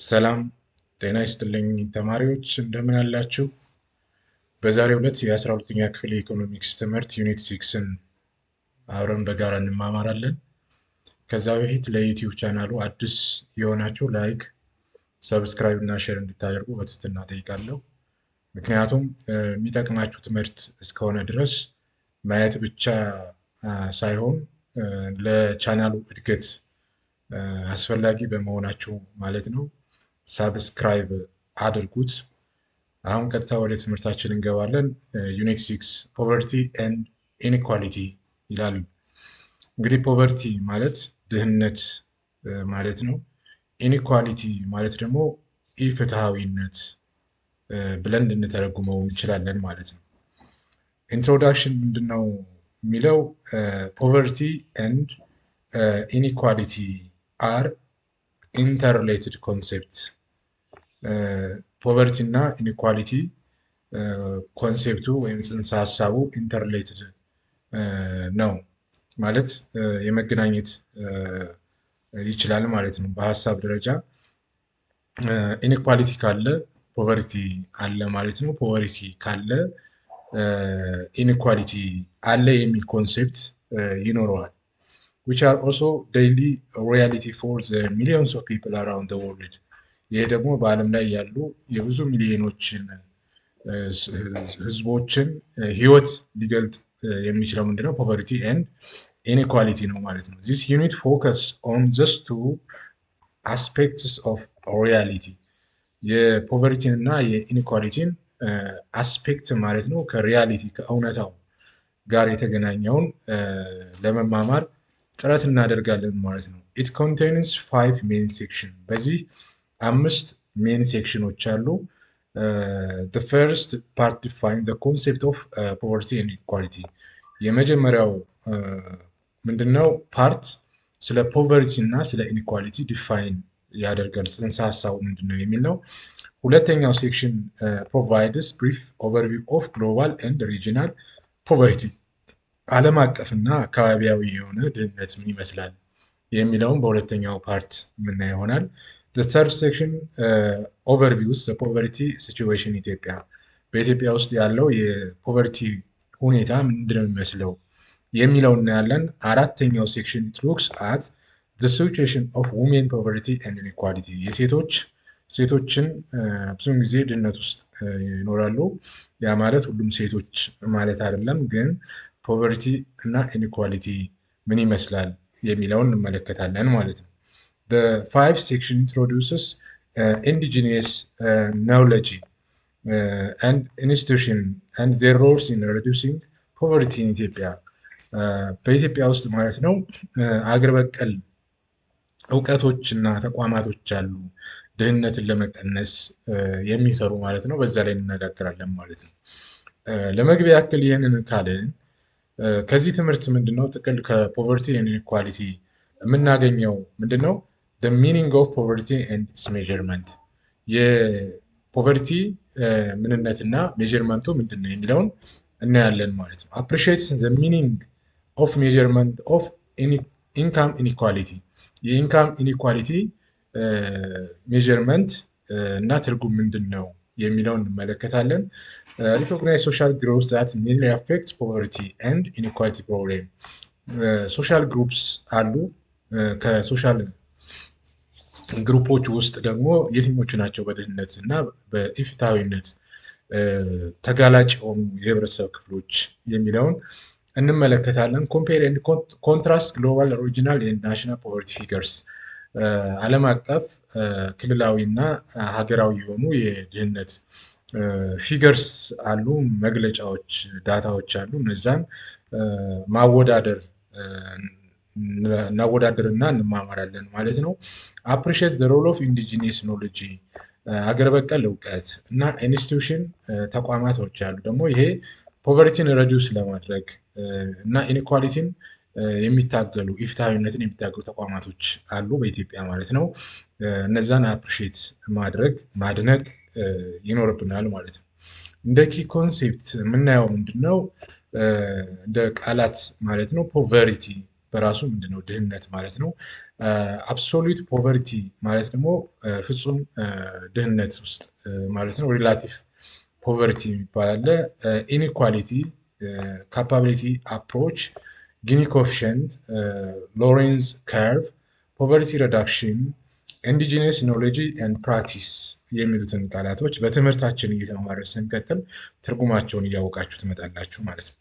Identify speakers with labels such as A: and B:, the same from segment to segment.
A: ሰላም ጤና ይስጥልኝ ተማሪዎች እንደምን አላችሁ? በዛሬው ዕለት የ12ኛ ክፍል የኢኮኖሚክስ ትምህርት ዩኒት 6ን አብረን በጋራ እንማማራለን። ከዛ በፊት ለዩቲዩብ ቻናሉ አዲስ የሆናችሁ ላይክ፣ ሰብስክራይብ እና ሼር እንድታደርጉ በትህትና ጠይቃለሁ። ምክንያቱም የሚጠቅማችሁ ትምህርት እስከሆነ ድረስ ማየት ብቻ ሳይሆን ለቻናሉ እድገት አስፈላጊ በመሆናችሁ ማለት ነው። ሳብስክራይብ አድርጉት። አሁን ቀጥታ ወደ ትምህርታችን እንገባለን። ዩኒት 6 ፖቨርቲ ኤንድ ኢንኢኳሊቲ ይላል። እንግዲህ ፖቨርቲ ማለት ድህነት ማለት ነው። ኢንኢኳሊቲ ማለት ደግሞ ኢፍትሐዊነት ብለን ልንተረጉመው እንችላለን ማለት ነው። ኢንትሮዳክሽን ምንድን ነው የሚለው ፖቨርቲ ኤንድ ኢንኢኳሊቲ አር ኢንተርሪሌትድ ኮንሴፕት። ፖቨርቲ እና ኢንኢኳሊቲ ኮንሴፕቱ ወይም ጽንሰ ሀሳቡ ኢንተርሪሌትድ ነው ማለት የመገናኘት ይችላል ማለት ነው። በሀሳብ ደረጃ ኢንኢኳሊቲ ካለ ፖቨርቲ አለ ማለት ነው። ፖቨርቲ ካለ ኢንኢኳሊቲ አለ የሚል ኮንሴፕት ይኖረዋል። which are also daily reality for the millions of people around the world። ይሄ ደግሞ በዓለም ላይ ያሉ የብዙ ሚሊዮኖችን ህዝቦችን ህይወት ሊገልጥ የሚችለው ምንድነው? ፖቨርቲ ኤንድ ኢንኢኳሊቲ ነው ማለት ነው። this unit focus on just two aspects of reality። የፖቨርቲን እና የኢንኢኳሊቲን አስፔክት ማለት ነው ከሪያሊቲ ከእውነታው ጋር የተገናኘውን ለመማማር ጥረት እናደርጋለን ማለት ነው። ኢት ኮንቴንስ 5 ሜን ሴክሽን። በዚህ 5 ሜን ሴክሽኖች አሉ። the first part define the concept of poverty and inequality። የመጀመሪያው ምንድነው ፓርት ስለ ፖቨርቲ እና ስለ ኢንኢኳሊቲ ዲፋይን ያደርጋል። ጽንሰ ሀሳቡ ምንድነው የሚል ነው። ሁለተኛው ሴክሽን provides brief overview of global and regional poverty። ዓለም አቀፍና አካባቢያዊ የሆነ ድህነት ምን ይመስላል የሚለውን በሁለተኛው ፓርት የምናየው ይሆናል። the third section overviews the poverty situation ኢትዮጵያ። በኢትዮጵያ ውስጥ ያለው የፖቨርቲ ሁኔታ ምንድነው የሚመስለው የሚለው እናያለን። አራተኛው ሴክሽን it looks at the situation of women poverty and inequality። ሴቶችን ብዙውን ጊዜ ድህነት ውስጥ ይኖራሉ። ያ ማለት ሁሉም ሴቶች ማለት አይደለም፣ ግን ፖቨርቲ እና ኢንኢኳሊቲ ምን ይመስላል የሚለውን እንመለከታለን ማለት ነው። the 5 section introduces indigenous knowledge and institution and their roles in reducing poverty in ኢትዮጵያ። በኢትዮጵያ ውስጥ ማለት ነው አገር በቀል እውቀቶች እና ተቋማቶች አሉ ድህነትን ለመቀነስ የሚሰሩ ማለት ነው። በዛ ላይ እንነጋገራለን ማለት ነው። ለመግቢያ ያክል ይህንን ካልን ከዚህ ትምህርት ምንድነው ጥቅል ከፖቨርቲ ኤንድ ኢንኢኳሊቲ የምናገኘው ምንድነው? the meaning of poverty and its measurement። የፖቨርቲ ምንነትና ሜዠርመንቱ ምንድነው የሚለውን እናያለን ማለት ነው። appreciate the meaning of measurement of income inequality። የኢንካም ኢንኢኳሊቲ ሜዠርመንት እና ትርጉም ምንድነው የሚለውን እንመለከታለን። recognize social groups that mainly affect poverty and inequality problem። ሶሻል ግሩፕስ አሉ። ከሶሻል ግሩፖች ውስጥ ደግሞ የትኞቹ ናቸው በድህነት እና በኢፍትሐዊነት ተጋላጭ የሆኑ የህብረተሰብ ክፍሎች የሚለውን እንመለከታለን። compare and contrast global regional and national poverty figures። ዓለም አቀፍ ክልላዊ እና ሀገራዊ የሆኑ የድህነት ፊገርስ አሉ፣ መግለጫዎች ዳታዎች አሉ። እነዛን እናወዳደርና እንማማራለን ማለት ነው። appreciate the role of indigenous knowledge። ሀገር በቀል እውቀት እና ኢንስቲትዩሽን ተቋማቶች አሉ ደግሞ ይሄ ፖቨርቲን ረዲዩስ ለማድረግ እና ኢንኢኳሊቲን የሚታገሉ ኢፍትሐዊነትን የሚታገሉ ተቋማቶች አሉ በኢትዮጵያ ማለት ነው። እነዛን አፕሪሼት ማድነቅ ይኖርብናል ማለት ነው። እንደ ኪ ኮንሴፕት የምናየው ምንድነው? እንደ ቃላት ማለት ነው ፖቨርቲ በራሱ ምንድነው ድህነት ማለት ነው። አብሶሉት ፖቨርቲ ማለት ደግሞ ፍጹም ድህነት ውስጥ ማለት ነው። ሪላቲቭ ፖቨርቲ የሚባል አለ። ኢኒኳሊቲ፣ ካፓቢሊቲ አፕሮች፣ ጊኒ ኮኤፊሽንት፣ ሎሬንዝ ከርቭ፣ ፖቨርቲ ሪዳክሽን፣ ኢንዲጂነስ ኖሌጅ ኤንድ ፕራክቲስ የሚሉትን ቃላቶች በትምህርታችን እየተማረ ስንቀጥል ትርጉማቸውን እያወቃችሁ ትመጣላችሁ ማለት ነው።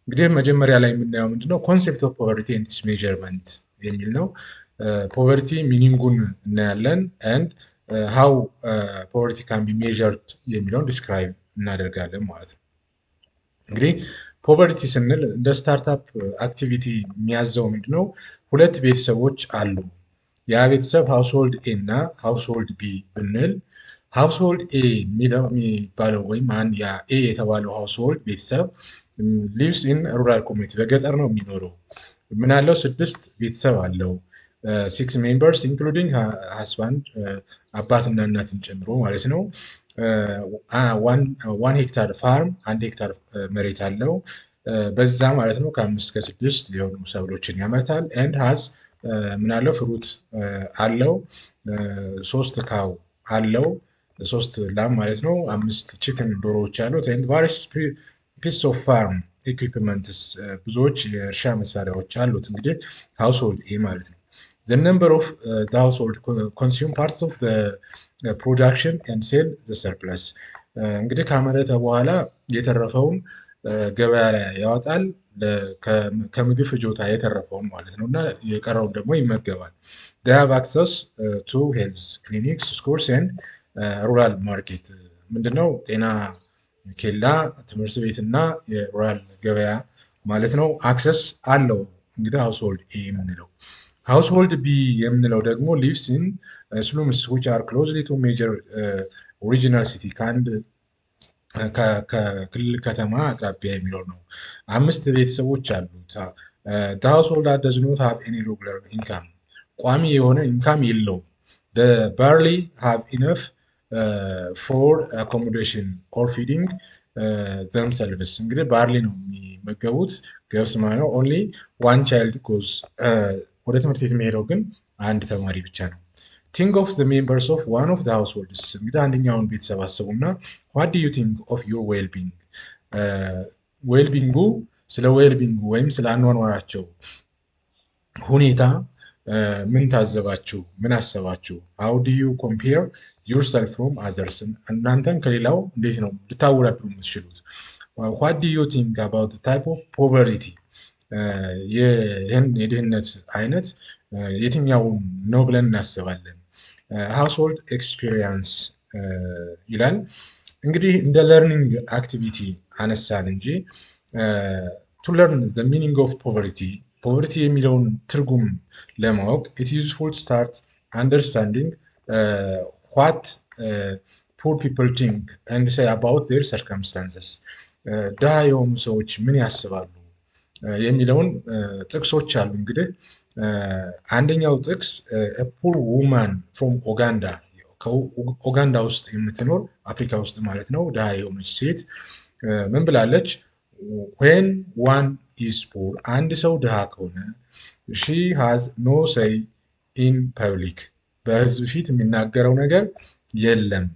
A: እንግዲህ መጀመሪያ ላይ የምናየው ምንድነው ኮንሴፕት ኦፍ ፖቨርቲ ኤንድ ኢትስ ሜዠርመንት የሚል ነው። ፖቨርቲ ሚኒንጉን እናያለን ኤንድ ሃው ፖቨርቲ ካን ቢ ሜዠርድ የሚለውን ዲስክራይብ እናደርጋለን ማለት ነው። እንግዲህ ፖቨርቲ ስንል እንደ ስታርታፕ አክቲቪቲ የሚያዘው ምንድነው ሁለት ቤተሰቦች አሉ። ያ ቤተሰብ ሃውስሆልድ ኤ እና ሃውስሆልድ ቢ ብንል ሃውስሆልድ ኤ የሚባለው ወይም ያ ኤ የተባለው ሃውስሆልድ ቤተሰብ ሊቭስ ኢን ሩራል ኮሚኒቲ በገጠር ነው የሚኖረው። ምን አለው? 6 ቤተሰብ አለው። 6 ሜምበርስ ኢንክሉዲንግ ሃስባንድ አባትና እናትን ጨምሮ ማለት ነው። 1 ሄክታር ፋርም 1 ሄክታር መሬት አለው። በዛ ማለት ነው ከ5 እስከ 6 የሆኑ ሰብሎችን ያመርታል። ኤንድ ሃዝ ምን አለው? ፍሩት አለው። 3 ካው አለው፣ 3 ላም ማለት ነው። 5 ቺክን ዶሮዎች አሉት። ኤንድ ቫሪየስ ፒስ ኦፍ ፋርም ኢኩዊፕመንትስ ብዙዎች የእርሻ መሳሪያዎች አሉት። እንግዲህ ሃውስሆልድ ኤ ማለት ነው። the number of the household consume parts of the production and sell the surplus እንግዲህ ካመረተ በኋላ የተረፈውን ገበያ ላይ ያወጣል፣ ከምግብ ፍጆታ የተረፈውን ማለት ነው፣ እና የቀረውን ደግሞ ይመገባል። they have access to health clinics, schools and rural market ምንድነው ጤና ኬላ፣ ትምህርት ቤት እና የሩራል ገበያ ማለት ነው አክሰስ አለው። እንግዲህ ሃውስሆልድ ኤ የምንለው። ሃውስሆልድ ቢ የምንለው ደግሞ ሊቭስ ኢን ስሉምስ ዊች አር ክሎዝሊ ቱ ሜጀር ኦሪጂናል ሲቲ ከክልል ከተማ አቅራቢያ የሚለው ነው። 5 ቤተሰቦች አሉት። the household does not have any regular income ቋሚ የሆነ ኢንካም የለውም። the barely have enough for accommodation or feeding themselves እንግዲህ ባርሊ ነው የሚመገቡት፣ ገብስ ማለት ነው። only one child goes ወደ ትምህርት ቤት የሚሄደው ግን አንድ ተማሪ ብቻ ነው። think of the members of one of the households እንግዲህ አንደኛውን ቤተሰብ አስቡና what do you think of your well-being ዌልቢንጉ ስለ ዌልቢንጉ ወይም ስለ አኗኗራቸው ሁኔታ ምን ታዘባችሁ? ምን አሰባችሁ? how do you compare yourself from others እናንተን ከሌላው እንዴት ነው ልታወዳድሩ የምትችሉት? what do you think about the type of poverty ይህን የድህነት አይነት የትኛውን ነው ብለን እናስባለን? household experience ይላል። እንግዲህ እንደ ለርኒንግ አክቲቪቲ አነሳን እንጂ to learn the meaning of poverty ፖቨርቲ የሚለውን ትርጉም ለማወቅ it is useful to start understanding what poor people think and say about their circumstances ድሃ የሆኑ ሰዎች ምን ያስባሉ የሚለውን ጥቅሶች አሉ። እንግዲህ አንደኛው ጥቅስ a poor woman from Uganda ከኡጋንዳ ውስጥ የምትኖር አፍሪካ ውስጥ ማለት ነው ድሃ የሆነች ሴት ምን ብላለች? when one is poor አንድ ሰው ድሃ ከሆነ she has no say in public በህዝብ ፊት የሚናገረው ነገር የለም።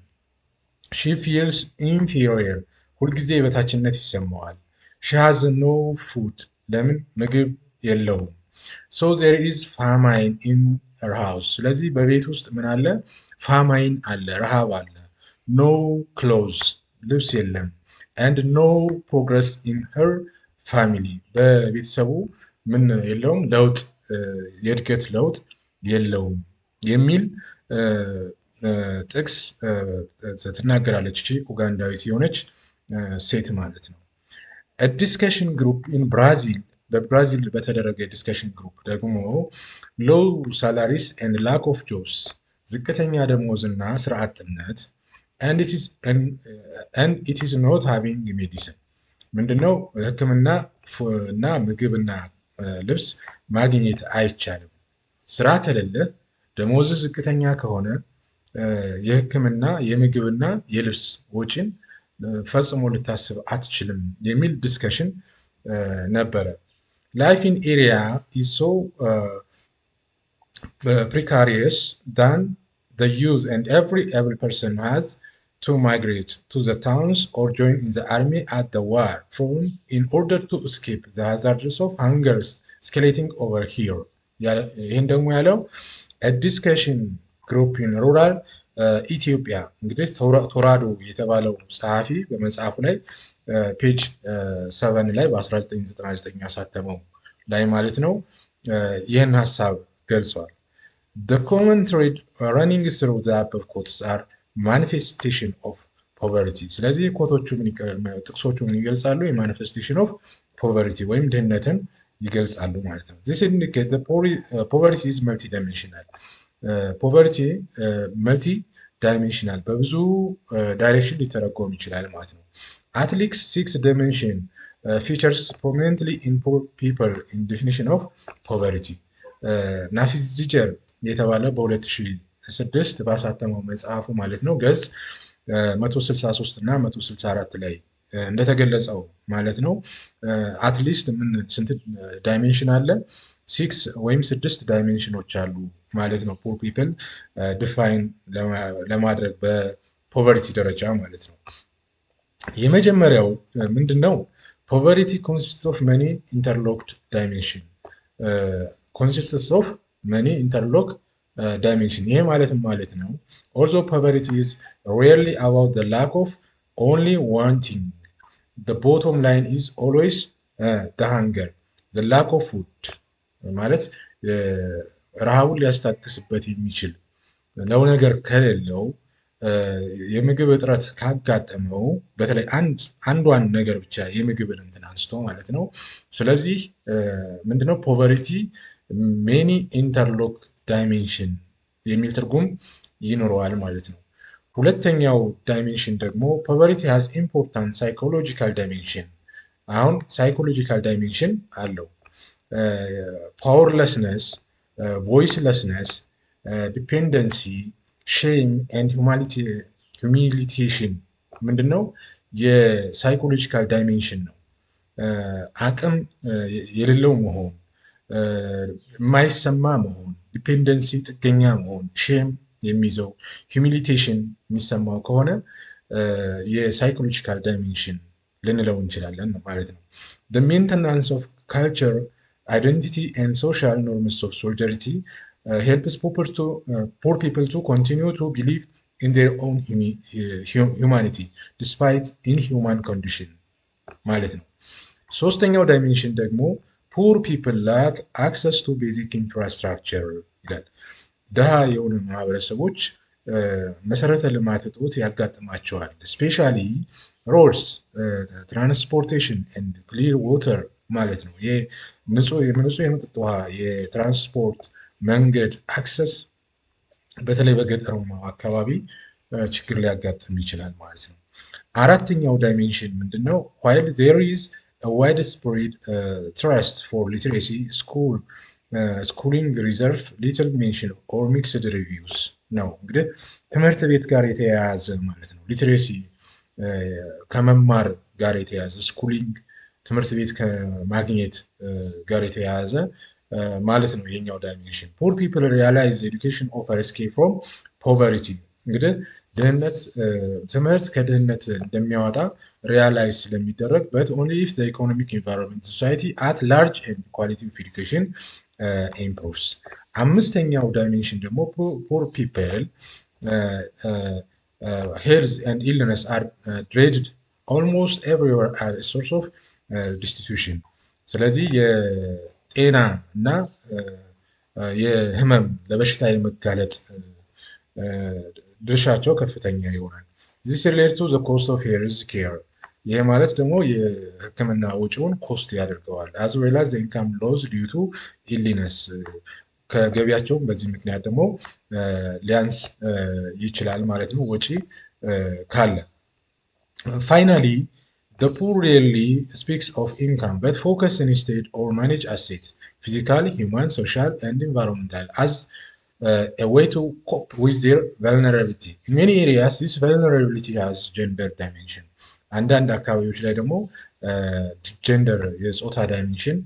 A: she feels inferior ሁልጊዜ የበታችነት ይሰማዋል። she has no food ለምን ምግብ የለውም። so there is famine in her house ስለዚህ በቤት ውስጥ ምን አለ? ፋማይን አለ፣ ረሃብ አለ። no clothes ልብስ የለም። and no progress in her family በቤተሰቡ ምን የለውም? ለውጥ የእድገት ለውጥ የለውም የሚል ጥቅስ ትናገራለች እቺ ኡጋንዳዊት የሆነች ሴት ማለት ነው። a discussion group in Brazil በብራዚል በተደረገ ዲስከሽን ግሩፕ ደግሞ low salaries and lack of jobs ዝቅተኛ ደሞዝና ስራ አጥነት and it is not having medicine ምንድነው ሕክምና እና ምግብና ልብስ ማግኘት አይቻልም። ስራ ከሌለ ደሞዝ ዝቅተኛ ከሆነ የሕክምና የምግብና የልብስ ወጪን ፈጽሞ ልታስብ አትችልም የሚል ዲስከሽን ነበረ። life in area is so precarious than the youth and every able person has to migrate to the towns or join in the army at the war front in order to escape the hazards of hunger escalating over here. ይህን ደግሞ ያለው ዲስከሽን ግሩፕ ኢን ሩራል ኢትዮጵያ እንግዲህ ቶራዶ የተባለው ጸሐፊ በመጽሐፉ ላይ ፔጅ 7 ላይ በ1999 ያሳተመው ላይ ማለት ነው ይህን ሀሳብ ገልጿል። The common thread running through the above quotes are manifestation of poverty. ስለዚህ ኮቶቹ ጥቅሶቹ ምን ይገልጻሉ? የማኒፌስቴሽን ኦፍ ፖቨርቲ ወይም ድህነትን ይገልጻሉ ማለት ነው። This indicates the poverty is multidimensional. ፖቨርቲ መልቲ ዳይሜንሽናል በብዙ ዳይሬክሽን ሊተረጎም ይችላል ማለት ነው። At least 6 dimension features prominently in poor people in definition of poverty. ናፊዚጀር የተባለ በ2006 ባሳተመው መጽሐፉ ማለት ነው ገጽ 163 እና 164 ላይ እንደተገለጸው ማለት ነው አትሊስት ምን ስንት ዳይሜንሽን አለ? 6 ወይም 6 ዳይሜንሽኖች አሉ ማለት ነው። ፖር ፒፕል ዲፋይን ለማድረግ በፖቨርቲ ደረጃ ማለት ነው። የመጀመሪያው ምንድነው? ፖቨርቲ ኮንሲስትስ ኦፍ መኒ ኢንተርሎክድ ዳይሜንሽን consists of many interlocked dimensions. ይሄ ማለት ነው although poverty is rarely about the lack of only one thing, the bottom line is always the hunger, the lack of food ማለት ረሃቡን ሊያስታክስበት የሚችል ነው ነገር ከሌለው የምግብ እጥረት ካጋጠመው በተለይ አንዷን ነገር ብቻ የምግብን እንትን አንስቶ ማለት ነው። ስለዚህ ምንድነው ፖቨርቲ ሜኒ ኢንተርሎክ ዳይሜንሽን የሚል ትርጉም ይኖረዋል ማለት ነው። ሁለተኛው ዳይሜንሽን ደግሞ ፖቨርቲ ሃዝ ኢምፖርታንት ሳይኮሎጂካል ዳይሜንሽን። አሁን ሳይኮሎጂካል ዳይሜንሽን አለው። ፓወርለስነስ፣ ቮይስለስነስ፣ ዲፔንደንሲ፣ ሼም ኤንድ ሁሚሊቴሽን ምንድነው? የሳይኮሎጂካል ዳይሜንሽን ነው። አቅም የሌለው መሆን፣ የማይሰማ መሆን፣ ዲፔንደንሲ ጥገኛ መሆን፣ ሼም የሚይዘው ሁሚሊቴሽን የሚሰማው ከሆነ የሳይኮሎጂካል ዳይሜንሽን ልንለው እንችላለን ማለት ነው። the maintenance of culture, identity and social norms of solidarity helps poor people to continue to believe in their own humanity despite inhuman condition ማለት ነው። ሶስተኛው ዳይሜንሽን ደግሞ ፑር ፒፕል ላክ አክሰስ ቱ ቤዚክ ኢንፍራስትራክቸር ይላል። ድሃ የሆኑ ማህበረሰቦች መሰረተ ልማት እጦት ያጋጥማቸዋል። ስፔሻሊ ሮድስ፣ ትራንስፖርቴሽን ኤንድ ክሊር ዋተር ማለት ነው። ንጹህ የመጠጥ ውሃ፣ የትራንስፖርት መንገድ አክሰስ በተለይ በገጠራማው አካባቢ ችግር ሊያጋጥም ይችላል ማለት ነው። አራተኛው ዳይሜንሽን ምንድነው? while there is a widespread trust for literacy, schooling reserve little mention or mixed reviews ነው። እንግዲህ ትምህርት ቤት ጋር የተያያዘ ማለት ነው። ሊትሬሲ ከመማር ጋር የተያያዘ፣ ስኩሊንግ ትምህርት ቤት ከማግኘት ጋር የተያያዘ ማለት ነው ይሄኛው ዳይሜንሽን። ፖር ፒፕል ሪያላይዝ ኤዱኬሽን ኦፈር ኤስኬፕ ፍሮም ፖቨርቲ። እንግዲህ ድህነት ትምህርት ከድህነት እንደሚያወጣ ሪያላይዝ ስለሚደረግ በት ኦንሊ ኢፍ ዘ ኢኮኖሚክ ኢንቫይሮንመንት ሶሳይቲ አት ላርጅ ኤንድ ኳሊቲ ኦፍ ኤዱኬሽን ኢምፕሩቭስ። አምስተኛው ዳይሜንሽን ደግሞ ፖር ፒፕል ሄልዝ ኤንድ ኢልነስ አር ድሬድድ ኦልሞስት ኤቭሪዌር አር ሶርስ ኦፍ ዲስቲቱሽን። ስለዚህ የጤና እና የህመም ለበሽታ የመጋለጥ ድርሻቸው ከፍተኛ ይሆናል። ዚስ ሪሌትስ ቱ ዘ ኮስት ኦፍ ሄልዝ ኬር። ይሄ ማለት ደግሞ የህክምና ወጪውን ኮስት ያደርገዋል። አዝ ዌል አዝ ዘ ኢንካም ሎስ ዲዩ ቱ ኢልነስ፣ ከገቢያቸውም በዚህ ምክንያት ደግሞ ሊያንስ ይችላል ማለት ነው ወጪ ካለ። ፋይናሊ the poor rarely speaks of income but focus instead or manage assets, physical, human, social and environmental, as a way to cope with their vulnerability. In many areas this vulnerability has gender dimension. አንዳንድ አካባቢዎች ላይ ደግሞ ጀንደር የጾታ ዳይሜንሽን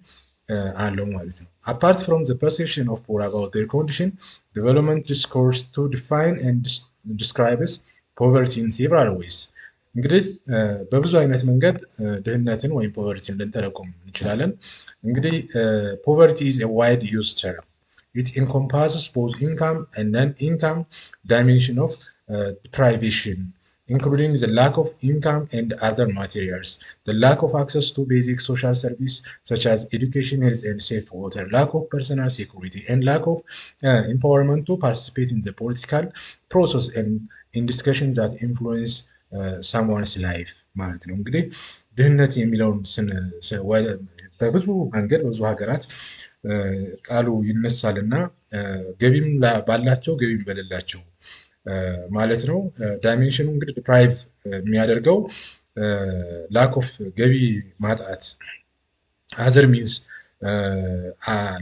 A: አለው ማለት ነው። apart from the perception of poor about their condition, development discourse to define and describes poverty in several ways. እንግዲህ በብዙ አይነት መንገድ ድህነትን ወይም ፖቨርቲን ልንተረጉም እንችላለን። እንግዲህ ፖቨርቲ is a wide used term. It encompasses both income and non-income dimension of deprivation, including the lack of income and other materials, the lack of access to basic social service such as education, health, and safe water, lack of personal security, and lack of empowerment to participate in the political process and in discussions that influence someone's life ማለት ነው። እንግዲህ ድህነት የሚለውን በብዙ መንገድ በብዙ ሀገራት ቃሉ ይነሳልና ገቢም ባላቸው ገቢም በሌላቸው ማለት ነው። ዳይሜንሽኑ እንግዲህ ዲፕራይቭ የሚያደርገው ላክ ኦፍ ገቢ ማጣት፣ አዘር ሚንስ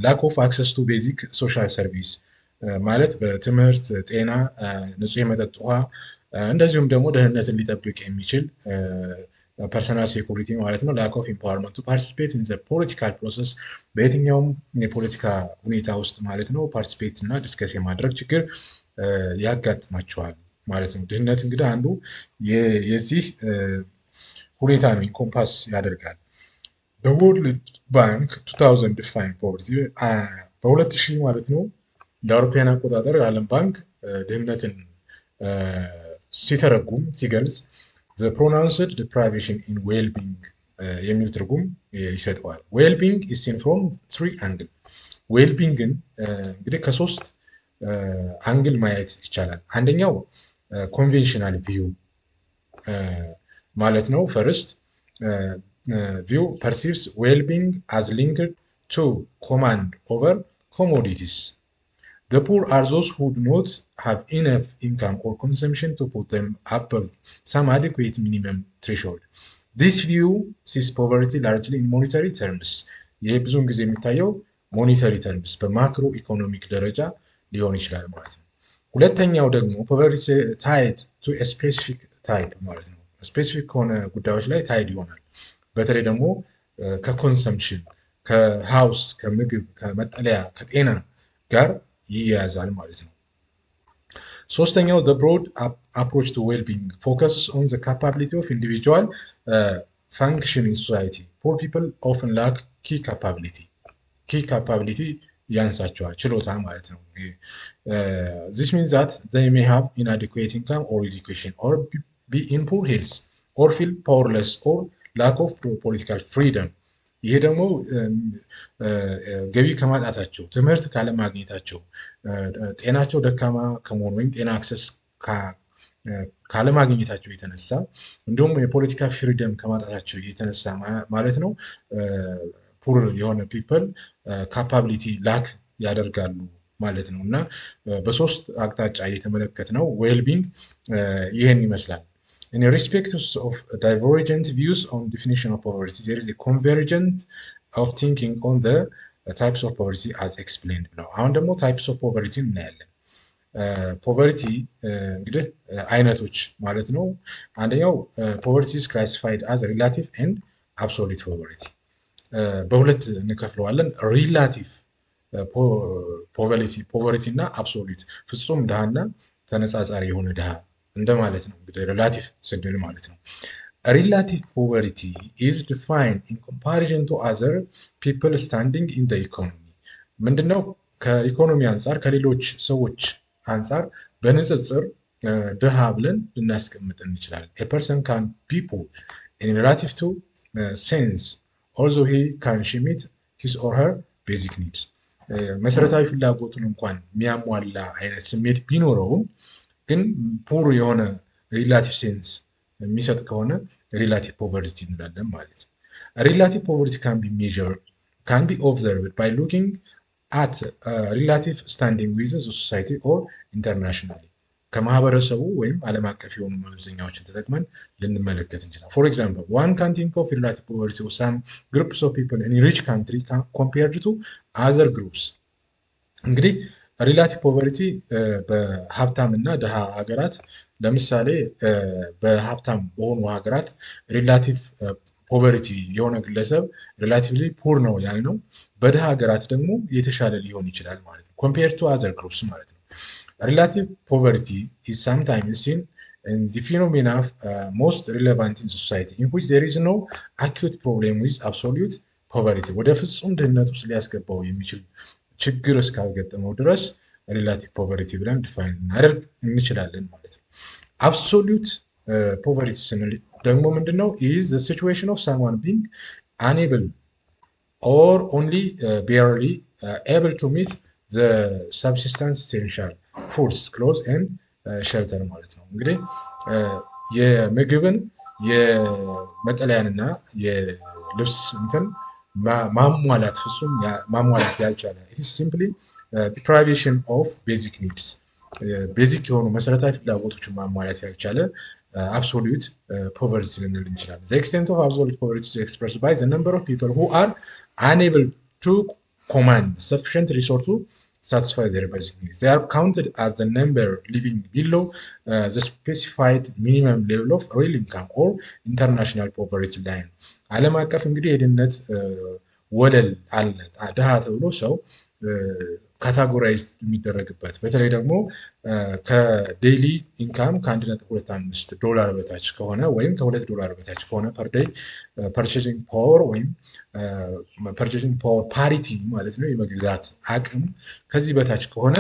A: ላክ ኦፍ አክሰስ ቱ ቤዚክ ሶሻል ሰርቪስ ማለት በትምህርት፣ ጤና፣ ንጹህ የመጠጥ ውሃ እንደዚሁም ደግሞ ደህንነትን ሊጠብቅ የሚችል ፐርሰናል ሴኩሪቲ ማለት ነው። ላክ ኦፍ ኢምፓወርመንት ቱ ፓርቲሲፔት ኢን ዘ ፖለቲካል ፕሮሰስ በየትኛውም የፖለቲካ ሁኔታ ውስጥ ማለት ነው ፓርቲሲፔት እና ዲስከስ የማድረግ ችግር ያጋጥማቸዋል ማለት ነው። ድህነት እንግዲህ አንዱ የዚህ ሁኔታ ነው ኢንኮምፓስ ያደርጋል። ወርልድ ባንክ 2000 ዲፋይን ፖቨርቲ በ2000 ማለት ነው እንደ አውሮፓውያን አቆጣጠር የዓለም ባንክ ድህነትን ሲተረጉም ሲገልጽ the pronounced deprivation in well-being የሚል ትርጉም ይሰጠዋል። well-being is seen from three angles. well-beingን እንግዲህ ከሶስት አንግል ማየት ይቻላል። አንደኛው ኮንቬንሽናል ቪው ማለት ነው። ፈርስት ቪው perceives well-being as linked to command over commodities. The poor are those who do not have enough income or consumption to put them above some adequate minimum threshold. This view sees poverty largely in monetary terms. ይህ ብዙውን ጊዜ የሚታየው ሞኔታሪ ተርምስ በማክሮ ኢኮኖሚክ ደረጃ ሊሆን ይችላል ማለት ነው። ሁለተኛው ደግሞ ፖቨርቲ ታይድ ቱ ስፔሲፊክ ታይፕ ማለት ነው። ስፔሲፊክ ከሆነ ጉዳዮች ላይ ታይድ ይሆናል። በተለይ ደግሞ ከኮንሰምፕሽን፣ ከሃውስ፣ ከምግብ፣ ከመጠለያ፣ ከጤና ጋር ይያያዛል ማለት ነው። ሶስተኛው the broad approach to well-being focuses on the capability of individual function in society. Poor people often lack key capability ያንሳቸዋል፣ ችሎታ ማለት ነው። this means that they may have inadequate income or education or be in poor health or feel powerless or lack of political freedom. ይሄ ደግሞ ገቢ ከማጣታቸው፣ ትምህርት ካለማግኘታቸው፣ ጤናቸው ደካማ ከመሆኑ ወይም ጤና አክሰስ ካለማግኘታቸው የተነሳ እንዲሁም የፖለቲካ ፍሪደም ከማጣታቸው የተነሳ ማለት ነው ፑር የሆነ ፒፕል ካፓቢሊቲ ላክ ያደርጋሉ ማለት ነው። እና በሶስት አቅጣጫ እየተመለከትነው ዌልቢንግ ይህን ይመስላል። In respect of divergent views on definition of poverty, there is a convergence of thinking on the types of poverty as explained below. አሁን ደግሞ types of poverty እናያለን። ፖቨርቲ እንግዲህ አይነቶች ማለት ነው። አንደኛው ፖቨርቲ is classified as relative and absolute poverty. በሁለት እንከፍለዋለን። ሪላቲቭ ፖቨርቲ እና አብሶሉት ፍጹም ድሃና ተነጻጻሪ የሆነ ድሃ እንደማለት ነው። እንግዲህ ሪላቲቭ ስንል ማለት ነው። ሪላቲቭ ፖቨርቲ is defined in comparison to other people standing in the economy. ምንድነው? ከኢኮኖሚ አንጻር ከሌሎች ሰዎች አንጻር በንጽጽር ድሃ ብለን ልናስቀምጥ እንችላለን። a person can be poor in relative to sense although he can meet his or her basic needs. መሰረታዊ ፍላጎቱን እንኳን የሚያሟላ አይነት ስሜት ቢኖረውም ግን ፑር የሆነ ሪላቲቭ ሴንስ የሚሰጥ ከሆነ ሪላቲቭ ፖቨርቲ እንላለን ማለት ነው። ሪላቲቭ ፖቨርቲ can be measured, can be observed by looking at relative standing within the society or internationally. ከማህበረሰቡ ወይም ዓለም አቀፍ የሆኑ መመዘኛዎችን ተጠቅመን ልንመለከት እንችላለን። For example, one can think of relative poverty of some groups of people in a rich country compared to other groups. እንግዲህ ሪላቲቭ ፖቨርቲ በሀብታም እና ድሃ ሀገራት ለምሳሌ በሀብታም በሆኑ ሀገራት ሪላቲቭ ፖቨርቲ የሆነ ግለሰብ ሪላቲቭሊ ፑር ነው ያልነው በድሃ ሀገራት ደግሞ የተሻለ ሊሆን ይችላል ማለት ነው። compared to other groups ማለት ነው። relative poverty is sometimes seen in the phenomena most relevant in society in which there is no acute problem with absolute poverty ወደ ፍጹም ድህነት ውስጥ ሊያስገባው የሚችል ችግር እስካልገጠመው ድረስ ሪላቲቭ ፖቨርቲ ብለን ዲፋይን እናደርግ እንችላለን ማለት ነው። አብሶሉት ፖቨርቲ ስንል ደግሞ ምንድነው? is the situation of someone being unable or only barely able to meet the subsistence essential foods, clothes and shelter ማለት ነው። እንግዲህ የምግብን የመጠለያንና የልብስ እንትን ማሟላት ፍጹም ማሟላት ያልቻለ it is simply deprivation of basic needs ቤዚክ የሆኑ መሰረታዊ ፍላጎቶችን ማሟላት ያልቻለ absolute poverty ልንል እንችላለን። The extent of absolute poverty is expressed by the number of people who are unable to command sufficient resource to satisfy their basic needs. They are counted as the number living below the specified minimum level of real income or international poverty line. ዓለም አቀፍ እንግዲህ የድህነት ወለል አለ ድሃ ተብሎ ሰው ካታጎራይዝ የሚደረግበት በተለይ ደግሞ ከዴይሊ ኢንካም ከ1.25 ዶላር በታች ከሆነ ወይም ከ2 ዶላር በታች ከሆነ ፐር ዴይ ፐርቼዚንግ ፓወር ወይም ፐርቼዚንግ ፓወር ፓሪቲ ማለት ነው የመግዛት አቅም ከዚህ በታች ከሆነ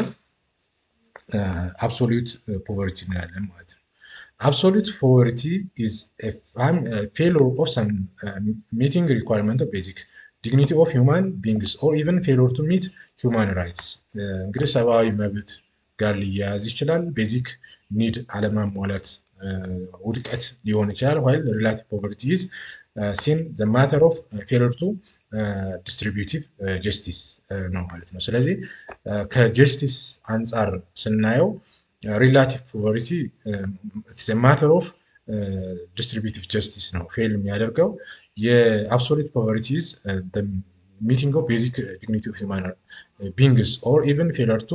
A: አብሶሉት ፖቨርቲ እንላለን ማለት ነው። Absolute poverty is a failure of some meeting requirement of basic dignity of human beings or even failure to meet human rights. እንግዲህ ሰብአዊ መብት ጋር ሊያያዝ ይችላል። ቤዚክ ኒድ አለማሟላት ውድቀት ሊሆን ይችላል። while relative poverty is seen the matter of failure to distributive justice ነው ማለት ነው። ስለዚህ ከጀስቲስ አንጻር ስናየው ሪላቲቭ ፖቨርቲ ኢትስ ኤ ማተር ኦፍ ዲስትሪቢዩቲቭ ጀስቲስ ነው ፌል የሚያደርገው። የአብሶሉት ፖቨርቲ ኢዝ ሚቲንግ ኦፍ ቤዚክ ዲግኒቲ ኦፍ ሂውማን ቢንግስ ኦር ኢቨን ፌለር ቱ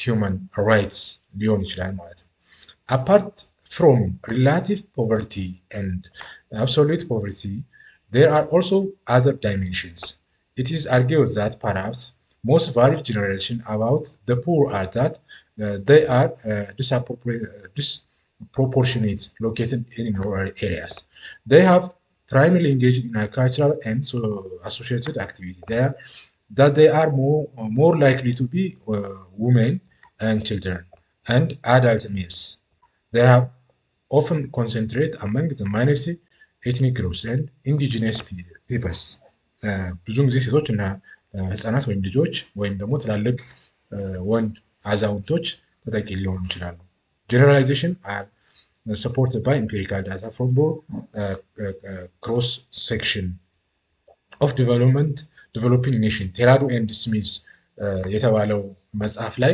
A: ሂውማን ራይትስ ሊሆን ይችላል ማለት ነው። አፓርት ፍሮም ሪላቲቭ ፖቨርቲ ኤንድ አብሶሉት ፖቨርቲ there are also other dimensions. It is argued that perhaps most valid generation about the poor are that they are disproportionate located in rural areas. They have primarily engaged in agricultural and associated activity. That they are more likely to be women and children and adult males. They have often concentrated among the minority ethnic groups and indigenous peoples. ብዙውን ጊዜ ሴቶች እና ህፃናት ወይም ልጆች ወይም ደግሞ ትላልቅ ወንድ አዛውንቶች ተጠቂ ሊሆኑ ይችላሉ። ጀነራላይዜሽን are supported by empirical data from both cross section of developing nation ቴራዶ ኤንድ ስሚዝ የተባለው መጽሐፍ ላይ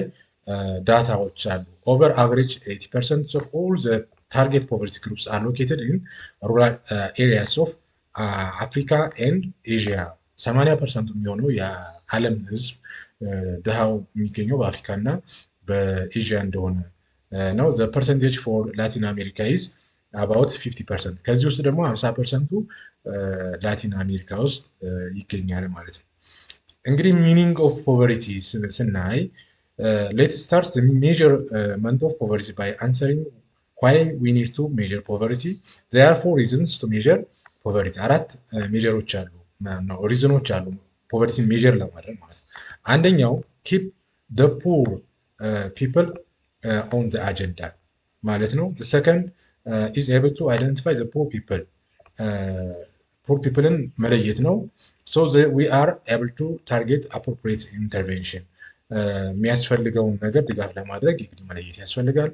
A: ዳታዎች አሉ። over average 80% of all the target poverty groups are located in rural areas of Africa and Asia. 80% የሚሆነው የዓለም ህዝብ ድሃው የሚገኘው በአፍሪካ እና በኤዥያ እንደሆነ ነው። the percentage for Latin America is about 50%. ከዚህ ውስጥ ደግሞ 50%ቱ ላቲን አሜሪካ ውስጥ ይገኛል ማለት ነው። እንግዲህ ሚኒንግ ኦፍ ፖቨርቲ ስናይ let's start the measurement of poverty by answering why we need to measure poverty. There are 4 reasons to measure poverty. አራት ሜጀሮች አሉ ነው ሪዝኖች አሉ ፖቨርቲን ሜጀር ለማድረግ ማለት ነው። አንደኛው keep the poor people on the agenda ማለት ነው። the second is able to identify the poor people poor peopleን መለየት ነው። so that we are able to target appropriate intervention የሚያስፈልገውን ነገር ድጋፍ ለማድረግ የግድ መለየት ያስፈልጋል።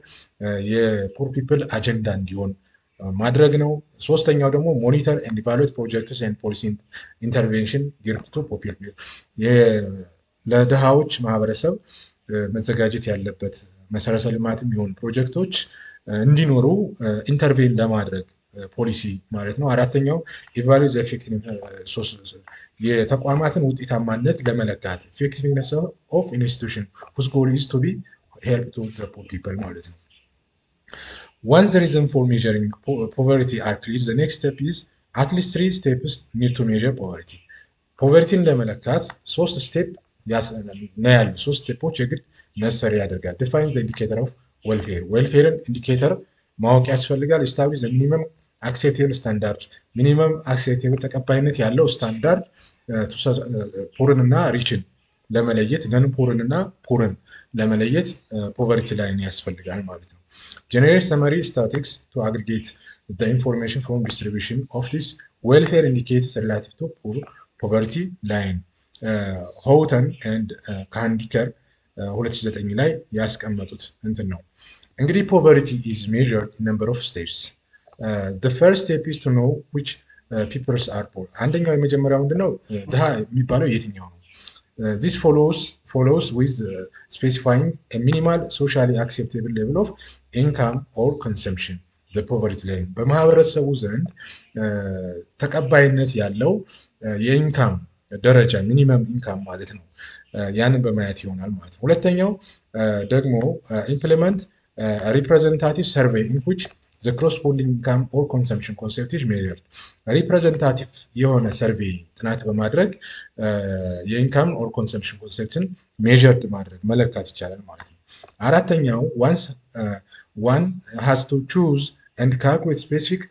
A: የፖር ፒፕል አጀንዳ እንዲሆን ማድረግ ነው። ሶስተኛው ደግሞ ሞኒተር ኤንድ ኢቫሉዌት ፕሮጀክትስ ኤንድ ፖሊሲ ኢንተርቬንሽን ጊርድ ቱ ፖር ፒፕል ለድሃዎች ማህበረሰብ መዘጋጀት ያለበት መሰረተ ልማትም ይሁን ፕሮጀክቶች እንዲኖሩ ኢንተርቬን ለማድረግ ፖሊሲ ማለት ነው። አራተኛው ኢቫሉዌት ዘ ኢፌክቲቭነስ የተቋማትን ውጤታማነት ለመለካት ኢፌክቲቭነስ ኦፍ ኢንስቲትዩሽን whose goal is to be help to the poor people ማለት ነው። Once the reason for measuring poverty are clear, the next step is at least 3 steps need to measure poverty. ፖቨርቲን ለመለካት ሶስት ስቴፕ ነው ያሉ። ሶስት ስቴፖች የግድ ነሰሪ ያደርጋል። ዲፋይን ዘ ኢንዲኬተር ኦፍ ዌልፌር፣ ዌልፌርን ኢንዲኬተር ማወቅ ያስፈልጋል። ኢስታብሊሽ ዘ ሚኒመም አክሴፕቴብል ስታንዳርድ፣ ሚኒመም አክሴፕቴብል ተቀባይነት ያለው ስታንዳርድ ፑርን እና ሪችን ለመለየት ነን ፑርን እና ፑርን ለመለየት ፖቨርቲ ላይን ያስፈልጋል ማለት ነው። ጀነሬት ሰመሪ ስታቲክስ ቱ አግሪጌት the information from distribution of this welfare indicators relative to poverty line ሆውተን ኤንድ ካንዲከር 2009 ላይ ያስቀመጡት እንትን ነው። እንግዲህ ፖቨርቲ is measured in number of steps. The first step is to know which peoples are poor. አንደኛው የመጀመሪያው ምንድነው ድሃ የሚባለው የትኛው ነው? This follows with specifying a minimal socially acceptable level of income or consumption. ፖቨርቲ ላይን በማህበረሰቡ ዘንድ ተቀባይነት ያለው የኢንካም ደረጃ ሚኒመም ኢንካም ማለት ነው። ያንን በማየት ይሆናል ማለት ነው። ሁለተኛው ደግሞ ኢምፕሊመንት ሪፕሬዘንታቲቭ ሰርቬይ ኢን ዊች ዘ ኮረስፖንዲንግ ኢንካም ኦር ኮንሰምፕሽን ኮንሴፕት ኢዝ ሜዠርድ። ሪፕሬዘንታቲቭ የሆነ ሰርቬይ ጥናት በማድረግ የኢንካም ኦር ኮንሰምፕሽን ኮንሴፕትን ሜዠርድ ማድረግ መለካት ይቻላል ማለት ነው። አራተኛው one has to choose and calculate specific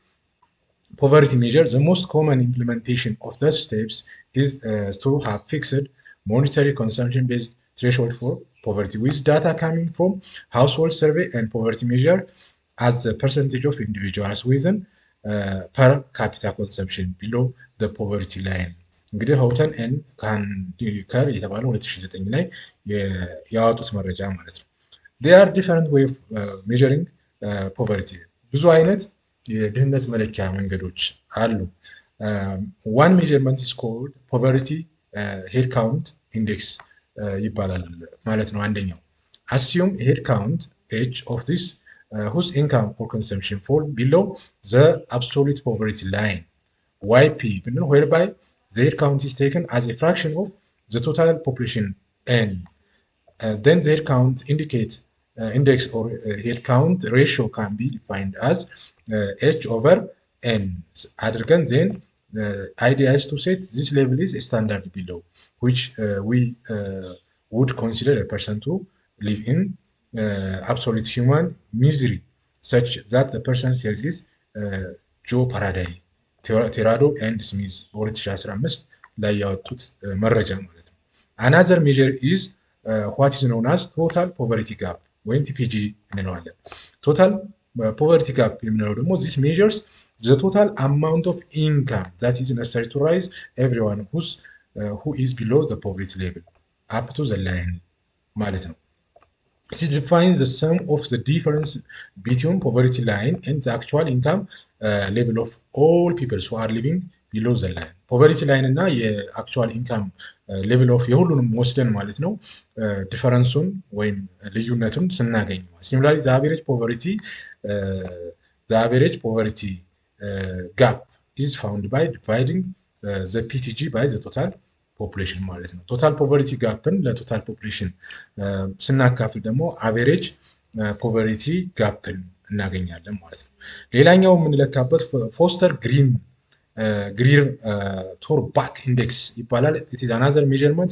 A: poverty measure. The most common implementation of the steps is to have fixed monetary consumption based threshold for poverty with data coming from household survey and poverty measure as a percentage of individuals within per capita consumption below the poverty line. እንግዲህ ሆውተን ኤንድ ካንዲከር የተባለው 2009 ላይ ያወጡት መረጃ ማለት ነው። There are different way of measuring poverty. ብዙ አይነት የድህነት መለኪያ መንገዶች አሉ። one measurement is called poverty head count index ይባላል ማለት ነው። አንደኛው assume head count age of this whose income or consumption fall below the absolute poverty line YP whereby the head count is taken as a fraction of the total population N. Then the head count indicates index or head count ratio can be defined as H over N. Adrigan, then the idea is to set this level is a standard below, which we would consider a person to live in absolute human misery, such that the person's health is Joe Paraday, Tirado and Smith, በ2015 ላይ ያወጡት መረጃ ማለት ነው። Another measure is what is known as total poverty gap ወይም ቲፒጂ እንለዋለን። ቶታል ፖቨርቲ ጋፕ የምንለው ደግሞ this measures the total amount of income that is necessary to raise everyone who is below the poverty level up to the line ማለት ነው። It defines the sum of the difference between poverty line and the actual income level of all people who are living below the line. ፖቨርቲ ላይን እና የአክቹዋል ኢንካም ሌቭል ኦፍ የሁሉንም ወስደን ማለት ነው ዲፈረንሱን ወይም ልዩነቱን ስናገኝ ሲሚላርሊ ዘ አቨሬጅ ፖቨርቲ ጋፕ ኢዝ ፋውንድ ባይ ዲቫይዲንግ ዘ ፒቲጂ ባይ ዘ ቶታል ፖፑሌሽን ማለት ነው። ቶታል ፖቨርቲ ጋፕን ለቶታል ፖፑሌሽን ስናካፍል ደግሞ አቨሬጅ ፖቨርቲ ጋፕን እናገኛለን ማለት ነው። ሌላኛው የምንለካበት ፎስተር ግሪር ቶርባክ ኢንዴክስ ይባላል። it is another measurement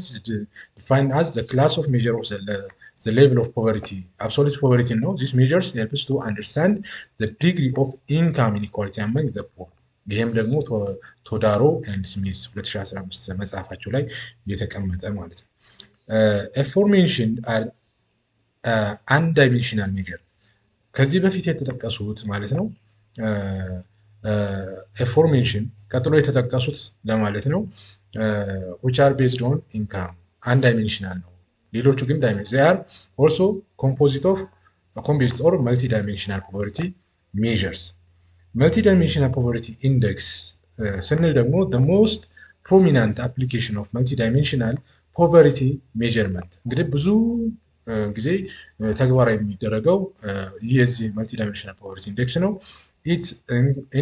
A: defined as the class of measure of the level of poverty, absolute poverty. No, this measures helps to understand the degree of income inequality among the poor. ይሄም ደግሞ ቶዳሮ ኤንድ ስሚዝ 2015 መጽሐፋቸው ላይ የተቀመጠ ማለት ነው። aforementioned are undimensional measure ከዚህ በፊት የተጠቀሱት ማለት ነው። aforementioned ቀጥሎ የተጠቀሱት ለማለት ነው which are based on income undimensional ነው። ሌሎቹ ግን they are also composite or multidimensional poverty measures. Multidimensional poverty index ስንል ደግሞ the most prominent application of multidimensional poverty measurement እንግዲህ ብዙ ጊዜ ተግባራዊ የሚደረገው የዚህ multidimensional poverty index ነው። it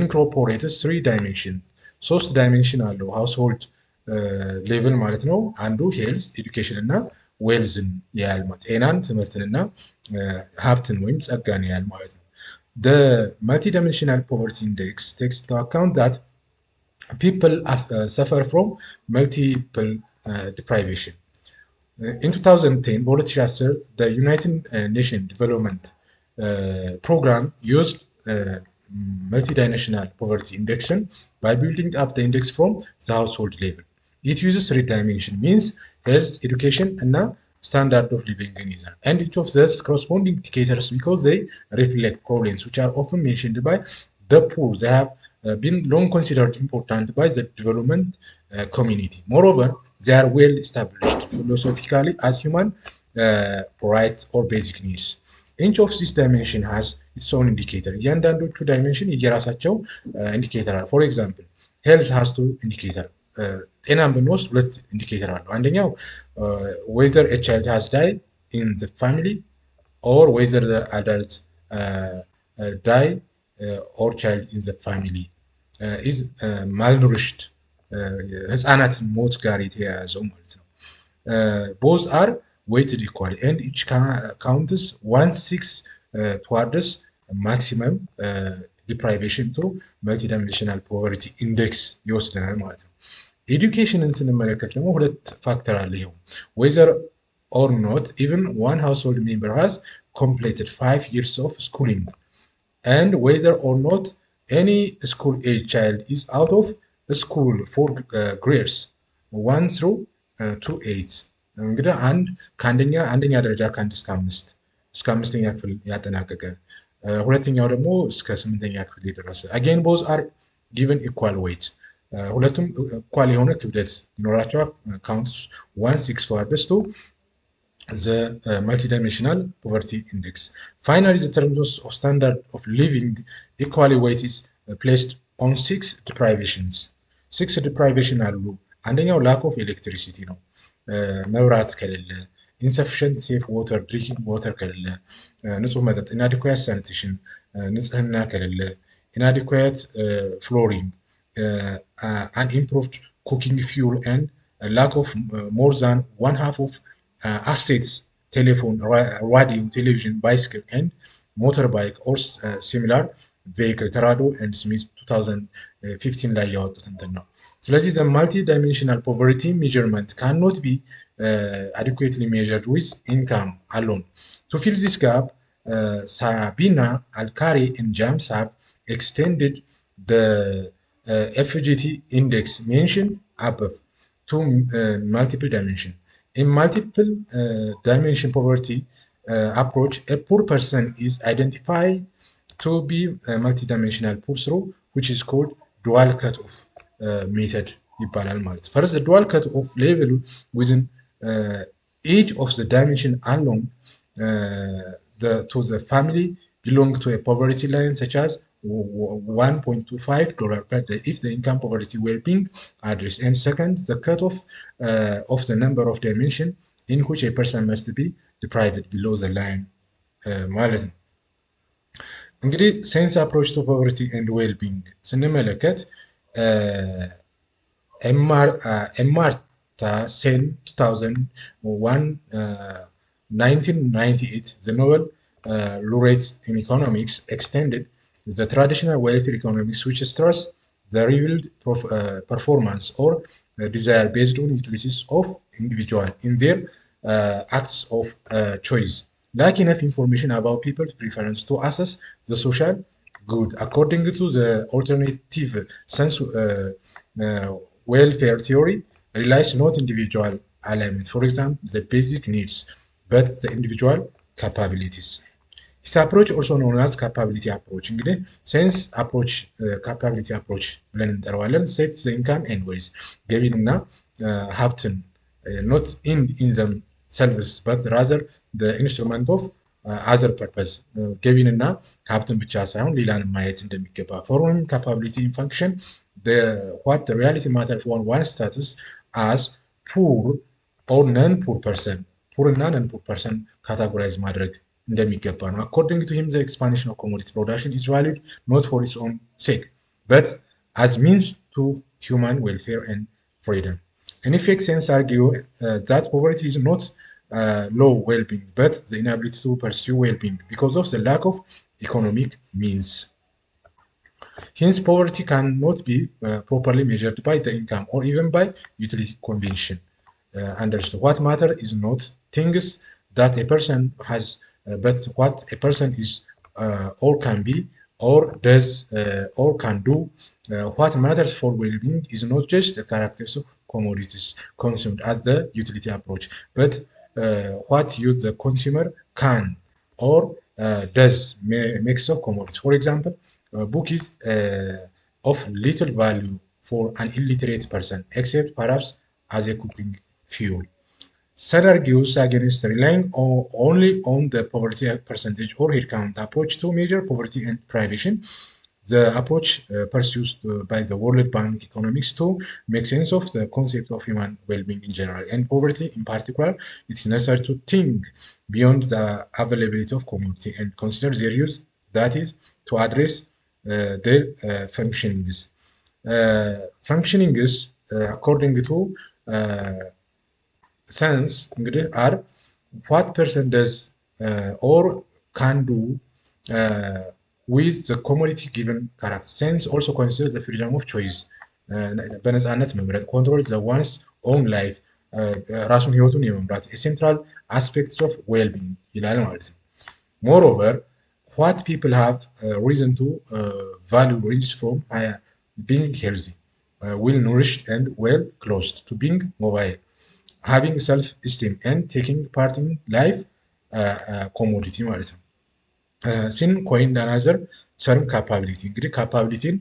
A: incorporates 3 dimension 3 ዳይሜንሽን አለው household level ማለት ነው። አንዱ health education እና ዌልዝን ያያል ማለት ጤናን ትምህርትንና ሀብትን ወይም ጸጋን ያያል ማለት ነው። The multidimensional poverty index takes into account that people suffer from multiple deprivation. In 2010 በ2010 the United Nations Development Program used multidimensional poverty indexing by building up the index from the household level. It uses three dimensions, means, health, education, and standard of living in Israel. And each of these corresponding indicators, because they reflect problems which are often mentioned by the poor, they have been long considered important by the development community. Moreover, they are well established philosophically as human rights or basic needs. Each of these dimension has its own indicator. እያንዳንዶቹ ዳይሜንሽን የየራሳቸው ኢንዲኬተር አለ። ፎር ኤግዛምፕል ሄልዝ ሃዝ ቱ ኢንዲኬተር። ጤናን ብንወስድ ሁለት ኢንዲኬተር አለው። አንደኛው ዌዘር ኤ ቻይልድ ሃዝ ዳይ ኢን ዘ ፋሚሊ ኦር ዌዘር ዘ አዳልት ዳይ ኦር ቻይልድ ኢን ዘ ፋሚሊ ኢዝ ማልኑሪሽድ፣ ህፃናትን ሞት ጋር የተያያዘው ማለት ነው። ቦዝ አር weighted equally and each counts 1/6 towards maximum deprivation to multidimensional poverty index ይወስደናል ማለት ነው። ኤዱኬሽንን ስንመለከት ደግሞ ሁለት ፋክተር አለ። ይኸው whether or not even one household member has completed 5 years of schooling and whether or not any school age child is out of school for grades 1 through to 8. እንግዲህ አንደኛ ደረጃ ከ1 እስከ 5ኛ ክፍል ያጠናቀቀ፣ ሁለተኛው ደግሞ እስከ 8ኛ ክፍል የደረሰ። again both are given equal weight፣ ሁለቱም እኩል የሆነ ክብደት ይኖራቸዋል። counts 1/6 towards to the multidimensional poverty index. Finally, the terms of standard of living equally weight is placed on 6 deprivations. 6 deprivation አሉ። አንደኛው lack of electricity ነው። መብራት ከሌለ፣ ኢንሰፊሽንት ሴፍ ዋተር ድሪንኪንግ ዋተር ከሌለ፣ ንጹህ መጠጥ፣ ኢናዲኩዌት ሳኒቴሽን ንጽህና ከሌለ፣ ኢናዲኩዌት ፍሎሪንግ፣ አንኢምፕሩቭድ ኩኪንግ ፊውል ኤንድ ላክ ኦፍ ሞር ዛን 1/2 ኦፍ አሴትስ ቴሌፎን፣ ራዲዮ፣ ቴሌቪዥን፣ ባይስክል ኤንድ ሞተር ባይክ ኦር ሲሚላር ቬሂክል ተራዶ ኤንድ ስሚዝ 2015 ላይ ያወጡት እንትን ነው። ስለዚህ the multi-dimensional poverty measurement cannot be adequately measured with income alone. To fill this gap, Sabina, Al-Kari, and James have extended the FGT index mentioned above to multiple dimension. In multiple dimension poverty approach, a poor person is identified to be multidimensional poor through which is called dual cutoff ሜተድ ይባላል ማለት ነው። ፈርስት ዱዋል ከት ኦፍ ሌቭል ዊዝን ኢች ኦፍ ዘ ዳይሜንሽን አሎንግ ቱ ዘ ፋሚሊ ቢሎንግ ቱ ኤ ፖቨርቲ ላይን ሰች አዝ $1.25 per day if the income poverty were being addressed. And second, the cutoff of the number of dimension in which a person must be deprived below the line ማለት ነው። እንግዲህ ሴንስ አፕሮች ቱ ፖቨርቲ ኤንድ ዌል ቢንግ ስንመለከት Amartya Sen 2001 1998 the Nobel laureate in economics extended the traditional welfare economics which stress the revealed performance or desire based on utilities of individual in their acts of choice, lack enough information about people's preference to assess the social good. According to the alternative sense welfare theory relies not individual alignment, for example, the basic needs, but the individual capabilities. This approach also known as capability approach. እንግዲህ ሴንስ አፕሮች capability approach ብለን እንጠራዋለን። set the income and ways ገቢንና ሀብትን not in themselves but rather the instrument of other purpose ገቢንና ሀብትን ብቻ ሳይሆን ሌላን ማየት እንደሚገባ following capability in function what the reality matter for one status as poor or non-poor person poor እና non-poor person categorize ማድረግ እንደሚገባ ነው። according to him the expansion of commodity production is valued not for its own sake but as means to human welfare and freedom. In effect, sense argue that poverty is not low well-being but the inability to pursue well-being because of the lack of economic means. Hence, poverty cannot be properly measured by the income or even by utility convention. Understood. What matter is not things that a person has, but what a person is or can be or does or can do. What matters for well-being is not just the characters of commodities consumed as the utility approach, but what use the consumer can or does makes of commodities. For example, a book is of little value for an illiterate person, except perhaps as a cooking fuel. Sad argues against relying only on the poverty percentage or headcount approach to measure poverty and privation. The approach pursued by the World Bank economics to make sense of the concept of human well-being in general and poverty in particular. It's necessary to think beyond the availability of commodity and consider their use, that is, to address their functionings. Functionings, according to sense እንግዲህ are what person does or can do with the commodity given character. Sense also considers the freedom of choice, በነፃነት መምረጥ, control the one's own life, ራሱን ህይወቱን የመምራት central aspects of well-being ይላል ማለት ነው። Moreover, what people have reason to value ranges from being healthy, well nourished and well clothed to being mobile, having self-esteem and taking part in life commodity ማለት ነው። ሲን ኮይንድ አናዘር ተርም ካፓቢሊቲ እንግዲህ ካፓቢሊቲን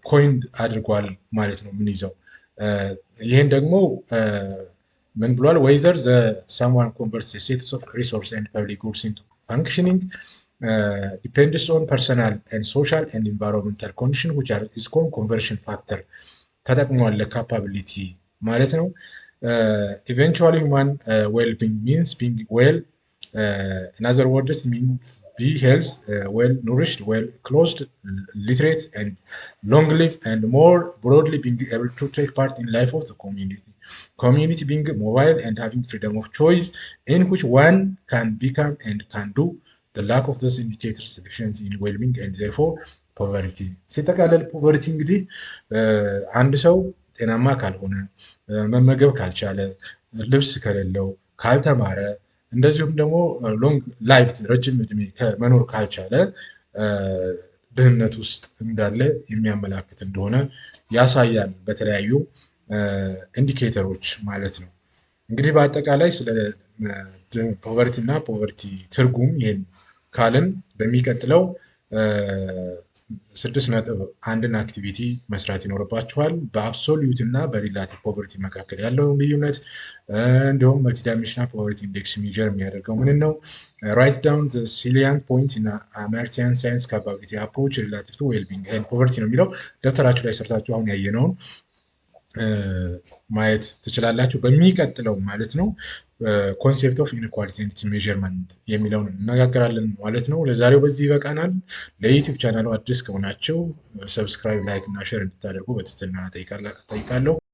A: ኮይንድ አድርጓል ማለት ነው የምንይዘው። ይህን ደግሞ ምን ብሏል? whether the someone converts the status of resource and public goods into functioning depends on personal and social and environmental condition which is called conversion factor ተጠቅሟል ለካፓቢሊቲ ማለት ነው። Eventually human well-being means being well, in other words mean be health, well nourished, well clothed, literate and long live, and more broadly being able to take part in life of the community being mobile and having freedom of choice in which one can become and can do. The lack of these indicators deficiency in well-being and therefore poverty. ሲጠቃለል ፖቨርቲ እንግዲህ አንድ ሰው ጤናማ ካልሆነ፣ መመገብ ካልቻለ፣ ልብስ ከሌለው፣ ካልተማረ እንደዚሁም ደግሞ ሎንግ ላይፍ ረጅም እድሜ መኖር ካልቻለ ድህነት ውስጥ እንዳለ የሚያመላክት እንደሆነ ያሳያል በተለያዩ ኢንዲኬተሮች ማለት ነው። እንግዲህ በአጠቃላይ ስለ ፖቨርቲ እና ፖቨርቲ ትርጉም ይህን ካልን በሚቀጥለው 6.1ን አክቲቪቲ መስራት ይኖርባችኋል። በአብሶሉት እና በሪላቲቭ ፖቨርቲ መካከል ያለውን ልዩነት እንዲሁም መልቲዳይሜንሽናል ፖቨርቲ ኢንዴክስ ሜጀር የሚያደርገው ምን ነው? ራይት ዳውን ዘ ሲሊያንት ፖይንት ኢን አሜሪካን ሳይንስ ካፓቢሊቲ አፕሮች ሪላቲቭ ቱ ዌልቢንግ ኤንድ ፖቨርቲ ነው የሚለው። ደብተራችሁ ላይ ሰርታችሁ አሁን ያየነውን ማየት ትችላላችሁ። በሚቀጥለው ማለት ነው ኮንሴፕት ኦፍ ኢንኢኳሊቲ ኤንድ ሜዠርመንት የሚለውን እነጋገራለን ማለት ነው። ለዛሬው በዚህ ይበቃናል። ለዩቲዩብ ቻናሉ አዲስ ከሆናችሁ ሰብስክራይብ፣ ላይክ እና ሼር እንድታደርጉ በትህትና እጠይቃለሁ።